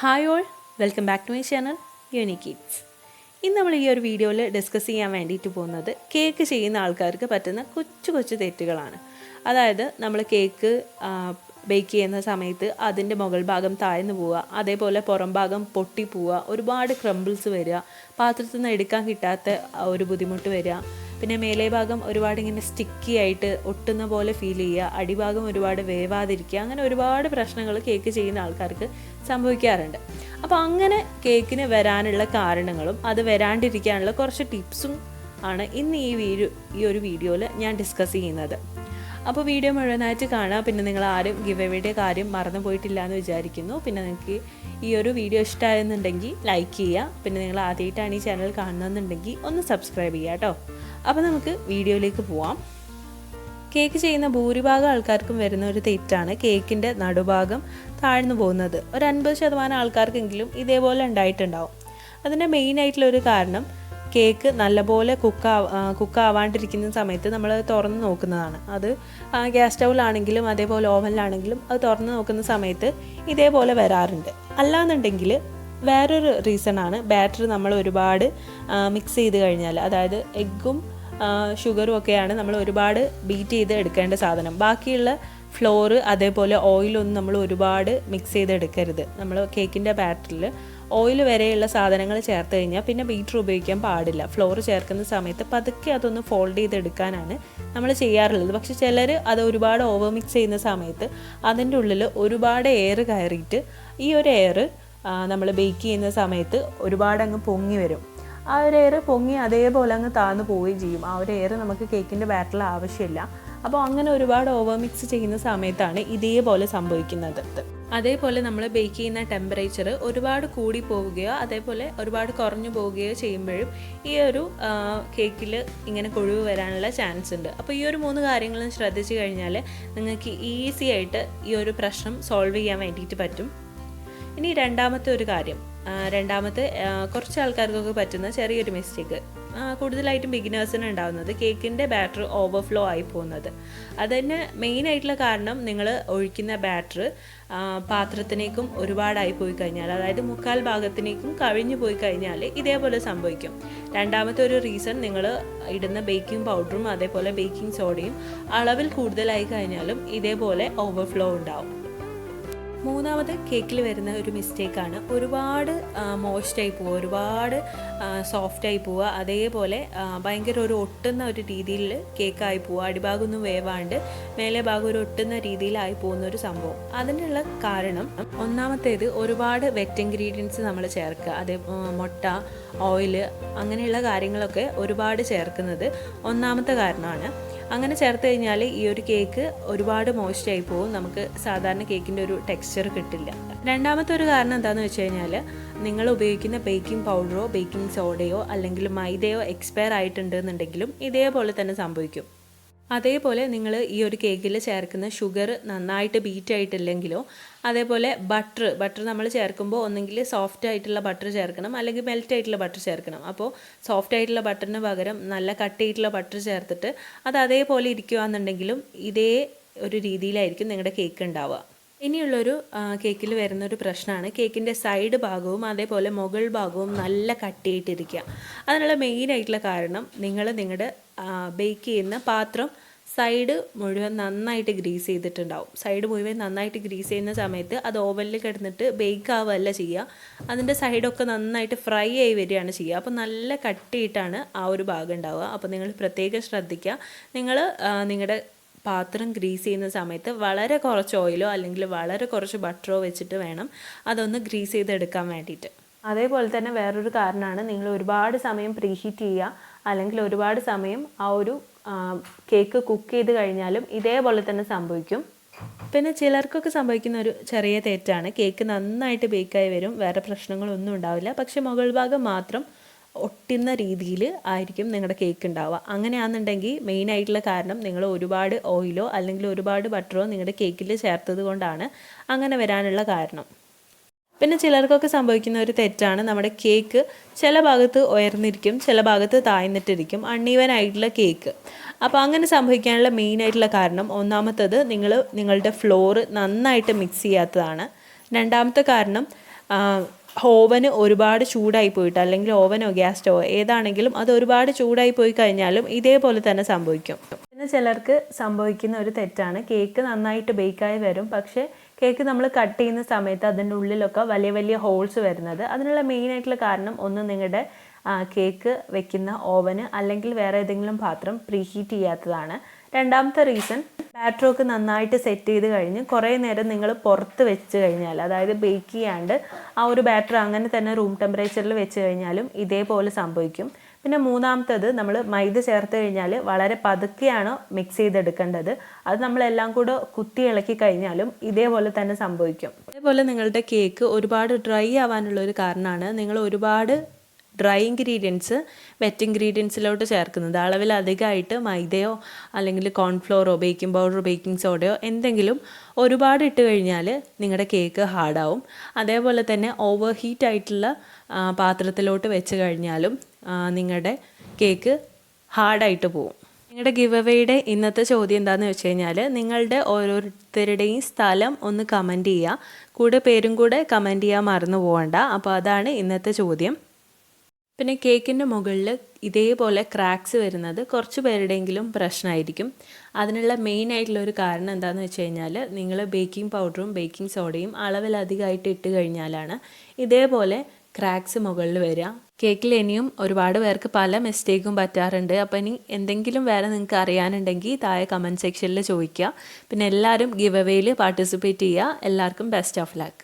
Hi all, welcome back to my channel Unique Eats. ഇന്ന് നമ്മൾ ഈ ഒരു വീഡിയോയിൽ ഡിസ്കസ് ചെയ്യാൻ വേണ്ടിയിട്ട് പോകുന്നത് കേക്ക് ചെയ്യുന്ന ആൾക്കാർക്ക് പറ്റുന്ന കൊച്ചു കൊച്ചു തെറ്റുകളാണ്. അതായത് നമ്മൾ കേക്ക് ബേക്ക് ചെയ്യുന്ന സമയത്ത് അതിൻ്റെ മുകൾ ഭാഗം താഴ്ന്നു പോവുക, അതേപോലെ പുറം ഭാഗം പൊട്ടിപ്പോവുക, ഒരുപാട് ക്രംബിൾസ് വരിക, പാത്രത്തിൽ നിന്ന് എടുക്കാൻ കിട്ടാത്ത ഒരു ബുദ്ധിമുട്ട് വരിക, പിന്നെ മേലേ ഭാഗം ഒരുപാട് ഇങ്ങനെ സ്റ്റിക്കി ആയിട്ട് ഒട്ടുന്ന പോലെ ഫീൽ ചെയ്യുക, അടിഭാഗം ഒരുപാട് വേവാതിരിക്കുക, അങ്ങനെ ഒരുപാട് പ്രശ്നങ്ങൾ കേക്ക് ചെയ്യുന്ന ആൾക്കാർക്ക് സംഭവിക്കാറുണ്ട്. അപ്പോൾ അങ്ങനെ കേക്കിന് വരാനുള്ള കാരണങ്ങളും അത് വരാണ്ടിരിക്കാനുള്ള കുറച്ച് ടിപ്സും ആണ് ഇന്ന് ഈ ഒരു വീഡിയോയിൽ ഞാൻ ഡിസ്കസ് ചെയ്യുന്നത്. അപ്പോൾ വീഡിയോ മുഴുവനായിട്ട് കാണുക. പിന്നെ നിങ്ങൾ ആരും ഗിവ് എവേയുടെ കാര്യം മറന്നു പോയിട്ടില്ല എന്ന് വിചാരിക്കുന്നു. പിന്നെ നിങ്ങൾക്ക് ഈ ഒരു വീഡിയോ ഇഷ്ടമായെന്നുണ്ടെങ്കിൽ ലൈക്ക് ചെയ്യുക. പിന്നെ നിങ്ങൾ ആദ്യമായിട്ടാണ് ഈ ചാനൽ കാണുന്നതെന്നുണ്ടെങ്കിൽ ഒന്ന് സബ്സ്ക്രൈബ് ചെയ്യുക കേട്ടോ. അപ്പോൾ നമുക്ക് വീഡിയോയിലേക്ക് പോവാം. കേക്ക് ചെയ്യുന്ന ഭൂരിഭാഗം ആൾക്കാർക്കും വരുന്ന ഒരു തെറ്റാണ് കേക്കിൻ്റെ നടുഭാഗം താഴ്ന്നു പോകുന്നത്. ഒരു 50% ആൾക്കാർക്കെങ്കിലും ഇതേപോലെ ഉണ്ടായിട്ടുണ്ടാവും. അതിൻ്റെ മെയിനായിട്ടുള്ളൊരു കാരണം കേക്ക് നല്ലപോലെ കുക്കാവാണ്ടിരിക്കുന്ന സമയത്ത് നമ്മൾ തുറന്ന് നോക്കുന്നതാണ്. അത് ഗ്യാസ് സ്റ്റൗവിലാണെങ്കിലും അതേപോലെ ഓവനിലാണെങ്കിലും അത് തുറന്ന് നോക്കുന്ന സമയത്ത് ഇതേപോലെ വരാറുണ്ട്. അല്ലാന്നുണ്ടെങ്കിൽ വേറൊരു റീസണാണ് ബാറ്റർ നമ്മൾ ഒരുപാട് മിക്സ് ചെയ്ത് കഴിഞ്ഞാൽ, അതായത് എഗ്ഗും ഷുഗറും ഒക്കെയാണ് നമ്മൾ ഒരുപാട് ബീറ്റ് ചെയ്ത് എടുക്കേണ്ട സാധനം. ബാക്കിയുള്ള ഫ്ലോറ് അതേപോലെ ഓയിലൊന്നും നമ്മൾ ഒരുപാട് മിക്സ് ചെയ്തെടുക്കരുത്. നമ്മൾ കേക്കിൻ്റെ ബാറ്ററിൽ ഓയിൽ വരെയുള്ള സാധനങ്ങൾ ചേർത്ത് കഴിഞ്ഞാൽ പിന്നെ ബീറ്റർ ഉപയോഗിക്കാൻ പാടില്ല. ഫ്ലോർ ചേർക്കുന്ന സമയത്ത് പതുക്കെ അതൊന്ന് ഫോൾഡ് ചെയ്തെടുക്കാനാണ് നമ്മൾ ചെയ്യാറുള്ളത്. പക്ഷെ ചിലർ അത് ഒരുപാട് ഓവർ മിക്സ് ചെയ്യുന്ന സമയത്ത് അതിൻ്റെ ഉള്ളിൽ ഒരുപാട് എയർ കയറിയിട്ട് ഈ ഒരു എയർ നമ്മൾ ബേക്ക് ചെയ്യുന്ന സമയത്ത് ഒരുപാട് അങ്ങ് പൊങ്ങി വരും. ആ ഒരു എയർ പൊങ്ങി അതേപോലെ അങ്ങ് താഴ്ന്നു പോവുകയും ചെയ്യും. ആ ഒരു എയർ നമുക്ക് കേക്കിൻ്റെ ബാറ്ററിൽ ആവശ്യമില്ല. അപ്പോൾ അങ്ങനെ ഒരുപാട് ഓവർ മിക്സ് ചെയ്യുന്ന സമയത്താണ് ഇതേപോലെ സംഭവിക്കുന്നത്. അതേപോലെ നമ്മൾ ബേക്ക് ചെയ്യുന്ന ടെമ്പറേച്ചർ ഒരുപാട് കൂടി പോവുകയോ അതേപോലെ ഒരുപാട് കുറഞ്ഞു പോവുകയോ ചെയ്യുമ്പോഴും ഈ ഒരു കേക്കിൽ ഇങ്ങനെ കൊഴിവ് വരാനുള്ള ചാൻസ് ഉണ്ട്. അപ്പോൾ ഈ ഒരു 3 കാര്യങ്ങളും ശ്രദ്ധിച്ചു കഴിഞ്ഞാൽ നിങ്ങൾക്ക് ഈസി ആയിട്ട് ഈ ഒരു പ്രശ്നം സോൾവ് ചെയ്യാൻ വേണ്ടിയിട്ട് പറ്റും. ഇനി രണ്ടാമത്തെ ഒരു കാര്യം, കുറച്ച് ആൾക്കാർക്കൊക്കെ പറ്റുന്ന ചെറിയൊരു മിസ്റ്റേക്ക്, കൂടുതലായിട്ടും ബിഗിനേഴ്സിന് ഉണ്ടാകുന്നത് കേക്കിൻ്റെ ബാറ്റർ ഓവർഫ്ലോ ആയി പോകുന്നത്. അതിന് മെയിനായിട്ടുള്ള കാരണം നിങ്ങൾ ഒഴിക്കുന്ന ബാറ്റർ പാത്രത്തിനേക്കും ഒരുപാടായി പോയി കഴിഞ്ഞാൽ, അതായത് 1/4 ഭാഗത്തിനേക്കും കഴിഞ്ഞു പോയി കഴിഞ്ഞാൽ ഇതേപോലെ സംഭവിക്കും. രണ്ടാമത്തെ ഒരു റീസൺ, നിങ്ങൾ ഇടുന്ന ബേക്കിംഗ് പൗഡറും അതേപോലെ ബേക്കിംഗ് സോഡയും അളവിൽ കൂടുതലായി കഴിഞ്ഞാലും ഇതേപോലെ ഓവർഫ്ലോ ഉണ്ടാവും. മൂന്നാമത് കേക്കിൽ വരുന്ന ഒരു മിസ്റ്റേക്കാണ് ഒരുപാട് മോയ്സ്റ്റായി പോവുക, ഒരുപാട് സോഫ്റ്റായി പോവുക, അതേപോലെ ഭയങ്കര ഒരു ഒട്ടുന്ന ഒരു രീതിയിൽ കേക്കായി പോവുക, അടിഭാഗമൊന്നും വേവാണ്ട് മേലെ ഭാഗം ഒരു ഒട്ടുന്ന രീതിയിലായി പോകുന്ന ഒരു സംഭവം. അതിനുള്ള കാരണം ഒന്നാമത്തേത് ഒരുപാട് വെറ്റ് ഇൻഗ്രീഡിയൻസ് നമ്മൾ ചേർക്കുക, അതേ മുട്ട, ഓയിൽ, അങ്ങനെയുള്ള കാര്യങ്ങളൊക്കെ ഒരുപാട് ചേർക്കുന്നത് ഒന്നാമത്തെ കാരണമാണ്. അങ്ങനെ ചേർത്ത് കഴിഞ്ഞാൽ ഈ ഒരു കേക്ക് ഒരുപാട് മോയ്സ്റ്റായി പോകും, നമുക്ക് സാധാരണ കേക്കിൻ്റെ ഒരു ടെക്സ്ചർ കിട്ടില്ല. രണ്ടാമത്തെ ഒരു കാരണം എന്താണെന്ന് വെച്ച് കഴിഞ്ഞാൽ നിങ്ങൾ ഉപയോഗിക്കുന്ന ബേക്കിംഗ് പൗഡറോ ബേക്കിംഗ് സോഡയോ അല്ലെങ്കിൽ മൈദയോ എക്സ്പയർ ആയിട്ടുണ്ടെന്നുണ്ടെങ്കിലും ഇതേപോലെ തന്നെ സംഭവിക്കും. അതേപോലെ നിങ്ങൾ ഈ ഒരു കേക്കിൽ ചേർക്കുന്ന ഷുഗർ നന്നായിട്ട് ബീറ്റ് ആയിട്ടില്ലെങ്കിലോ, അതേപോലെ ബട്ടർ നമ്മൾ ചേർക്കുമ്പോൾ ഒന്നെങ്കിൽ സോഫ്റ്റ് ആയിട്ടുള്ള ബട്ടർ ചേർക്കണം അല്ലെങ്കിൽ മെൽറ്റ് ആയിട്ടുള്ള ബട്ടർ ചേർക്കണം. അപ്പോൾ സോഫ്റ്റ് ആയിട്ടുള്ള ബട്ടറിന് പകരം നല്ല കട്ടിയായിട്ടുള്ള ബട്ടർ ചേർത്തിട്ട് അത് അതേപോലെ ഇരിക്കുകയെന്നുണ്ടെങ്കിലും ഇതേ ഒരു രീതിയിലായിരിക്കും നിങ്ങളുടെ കേക്ക് ഉണ്ടാവുക. ഇനിയുള്ളൊരു കേക്കിൽ വരുന്നൊരു പ്രശ്നമാണ് കേക്കിൻ്റെ സൈഡ് ഭാഗവും അതേപോലെ മുകൾ ഭാഗവും നല്ല കട്ടിയായിട്ടിരിക്കുക. അതിനുള്ള മെയിനായിട്ടുള്ള കാരണം നിങ്ങളുടെ ബേക്ക് ചെയ്യുന്ന പാത്രം സൈഡ് മുഴുവൻ നന്നായിട്ട് ഗ്രീസ് ചെയ്തിട്ടുണ്ടാവും. സൈഡ് മുഴുവൻ നന്നായിട്ട് ഗ്രീസ് ചെയ്യുന്ന സമയത്ത് അത് ഓവനിൽ കിടന്നിട്ട് ബേക്ക് ആവുകയല്ല ചെയ്യുക, അതിൻ്റെ സൈഡൊക്കെ നന്നായിട്ട് ഫ്രൈ ആയി വരികയാണ് ചെയ്യുക. അപ്പോൾ നല്ല കട്ടിയിട്ടാണ് ആ ഒരു ഭാഗം ഉണ്ടാവുക. അപ്പോൾ നിങ്ങൾ പ്രത്യേകം ശ്രദ്ധിക്കുക, നിങ്ങളുടെ പാത്രം ഗ്രീസ് ചെയ്യുന്ന സമയത്ത് വളരെ കുറച്ച് ഓയിലോ അല്ലെങ്കിൽ വളരെ കുറച്ച് ബട്ടറോ വെച്ചിട്ട് വേണം അതൊന്ന് ഗ്രീസ് ചെയ്തെടുക്കാൻ വേണ്ടിയിട്ട്. അതേപോലെ തന്നെ വേറൊരു കാരണമാണ് നിങ്ങൾ ഒരുപാട് സമയം പ്രീഹീറ്റ് ചെയ്യുക അല്ലെങ്കിൽ ഒരുപാട് സമയം ആ ഒരു കേക്ക് കുക്ക് ചെയ്ത് കഴിഞ്ഞാലും ഇതേപോലെ തന്നെ സംഭവിക്കും. പിന്നെ ചിലർക്കൊക്കെ സംഭവിക്കുന്ന ഒരു ചെറിയ തെറ്റാണ്, കേക്ക് നന്നായിട്ട് ബേക്കായി വരും, വേറെ പ്രശ്നങ്ങളൊന്നും ഉണ്ടാവില്ല, പക്ഷെ മുകൾ ഭാഗം മാത്രം ഒട്ടുന്ന രീതിയിൽ ആയിരിക്കും നിങ്ങളുടെ കേക്ക് ഉണ്ടാവുക. അങ്ങനെയാണെന്നുണ്ടെങ്കിൽ മെയിനായിട്ടുള്ള കാരണം നിങ്ങൾ ഒരുപാട് ഓയിലോ അല്ലെങ്കിൽ ഒരുപാട് ബട്ടറോ നിങ്ങളുടെ കേക്കിൽ ചേർത്തത് കൊണ്ടാണ് അങ്ങനെ വരാനുള്ള കാരണം. പിന്നെ ചിലർക്കൊക്കെ സംഭവിക്കുന്ന ഒരു തെറ്റാണ്, നമ്മുടെ കേക്ക് ചില ഭാഗത്ത് ഉയർന്നിരിക്കും ചില ഭാഗത്ത് താഴ്ന്നിട്ടിരിക്കും, അൺഈവൻ ആയിട്ടുള്ള കേക്ക്. അപ്പോൾ അങ്ങനെ സംഭവിക്കാനുള്ള മെയിനായിട്ടുള്ള കാരണം ഒന്നാമത്തത് നിങ്ങളുടെ ഫ്ലോർ നന്നായിട്ട് മിക്സ് ചെയ്യാത്തതാണ്. രണ്ടാമത്തെ കാരണം ഓവന് ഒരുപാട് ചൂടായി പോയിട്ട്, അല്ലെങ്കിൽ ഓവനോ ഗ്യാസ് സ്റ്റോവോ ഏതാണെങ്കിലും അത് ഒരുപാട് ചൂടായി പോയി കഴിഞ്ഞാലും ഇതേപോലെ തന്നെ സംഭവിക്കും. പിന്നെ ചിലർക്ക് സംഭവിക്കുന്ന ഒരു തെറ്റാണ്, കേക്ക് നന്നായിട്ട് ബേക്കായി വരും, പക്ഷേ കേക്ക് നമ്മൾ കട്ട് ചെയ്യുന്ന സമയത്ത് അതിൻ്റെ ഉള്ളിലൊക്കെ വലിയ വലിയ ഹോൾസ് വരുന്നത്. അതിനുള്ള മെയിനായിട്ടുള്ള കാരണം ഒന്ന് നിങ്ങളുടെ കേക്ക് വെക്കുന്ന ഓവന് അല്ലെങ്കിൽ വേറെ ഏതെങ്കിലും പാത്രം പ്രീഹീറ്റ് ചെയ്യാത്തതാണ്. രണ്ടാമത്തെ റീസൺ, ബാറ്ററൊക്കെ നന്നായിട്ട് സെറ്റ് ചെയ്ത് കഴിഞ്ഞ് കുറേ നേരം നിങ്ങൾ പുറത്ത് വെച്ച് കഴിഞ്ഞാൽ, അതായത് ബേക്ക് ചെയ്യാണ്ട് ആ ഒരു ബാറ്റർ അങ്ങനെ തന്നെ റൂം ടെമ്പറേച്ചറിൽ വെച്ച് കഴിഞ്ഞാലും ഇതേപോലെ സംഭവിക്കും. പിന്നെ മൂന്നാമത്തത്, നമ്മൾ മൈദ ചേർത്ത് കഴിഞ്ഞാൽ വളരെ പതുക്കെയാണ് മിക്സ് ചെയ്തെടുക്കേണ്ടത്. അത് നമ്മളെല്ലാം കൂടെ കുത്തി ഇളക്കി കഴിഞ്ഞാലും ഇതേപോലെ തന്നെ സംഭവിക്കും. അതേപോലെ നിങ്ങളുടെ കേക്ക് ഒരുപാട് ഡ്രൈ ആവാനുള്ളൊരു കാരണമാണ് നിങ്ങൾ ഒരുപാട് ഡ്രൈ ഇൻഗ്രീഡിയൻസ് വെറ്റ് ഇൻഗ്രീഡിയൻസിലോട്ട് ചേർക്കുന്നത്. അളവിൽ അധികമായിട്ട് മൈദയോ അല്ലെങ്കിൽ കോൺഫ്ലോറോ ബേക്കിംഗ് പൗഡറോ ബേക്കിംഗ് സോഡയോ എന്തെങ്കിലും ഒരുപാട് ഇട്ട് കഴിഞ്ഞാൽ നിങ്ങളുടെ കേക്ക് ഹാർഡാവും. അതേപോലെ തന്നെ ഓവർ ഹീറ്റ് ആയിട്ടുള്ള പാത്രത്തിലോട്ട് വെച്ച് കഴിഞ്ഞാലും നിങ്ങളുടെ കേക്ക് ഹാർഡായിട്ട് പോവും. നിങ്ങളുടെ ഗിവ് അവേയുടെ ഇന്നത്തെ ചോദ്യം എന്താണെന്ന് വെച്ച് കഴിഞ്ഞാൽ, നിങ്ങളുടെ ഓരോരുത്തരുടെയും സ്ഥലം ഒന്ന് കമൻറ്റ് ചെയ്യുക, കൂടെ പേരും കൂടെ കമൻറ്റ് ചെയ്യാൻ മറന്നു പോകണ്ട. അപ്പോൾ അതാണ് ഇന്നത്തെ ചോദ്യം. പിന്നെ കേക്കിൻ്റെ മുകളിൽ ഇതേപോലെ ക്രാക്സ് വരുന്നത് കുറച്ച് പേരുടെയെങ്കിലും പ്രശ്നമായിരിക്കും. അതിനുള്ള മെയിൻ ആയിട്ടുള്ളൊരു കാരണം എന്താണെന്ന് വെച്ച് കഴിഞ്ഞാൽ, നിങ്ങൾ ബേക്കിംഗ് പൗഡറും ബേക്കിംഗ് സോഡയും അളവിലധികമായിട്ട് ഇട്ട് കഴിഞ്ഞാലാണ് ഇതേപോലെ ക്രാക്സ് മുകളിൽ വരിക. കേക്കിൽ ഇനിയും ഒരുപാട് പേർക്ക് പല മിസ്റ്റേക്കും പറ്റാറുണ്ട്. അപ്പോൾ ഇനി എന്തെങ്കിലും വേറെ നിങ്ങൾക്ക് അറിയാനുണ്ടെങ്കിൽ താഴെ കമൻറ്റ് സെക്ഷനിൽ ചോദിക്കുക. പിന്നെ എല്ലാവരും ഗിവ് അവേയിൽ പാർട്ടിസിപ്പേറ്റ് ചെയ്യുക. എല്ലാവർക്കും ബെസ്റ്റ് ഓഫ് ലക്ക്.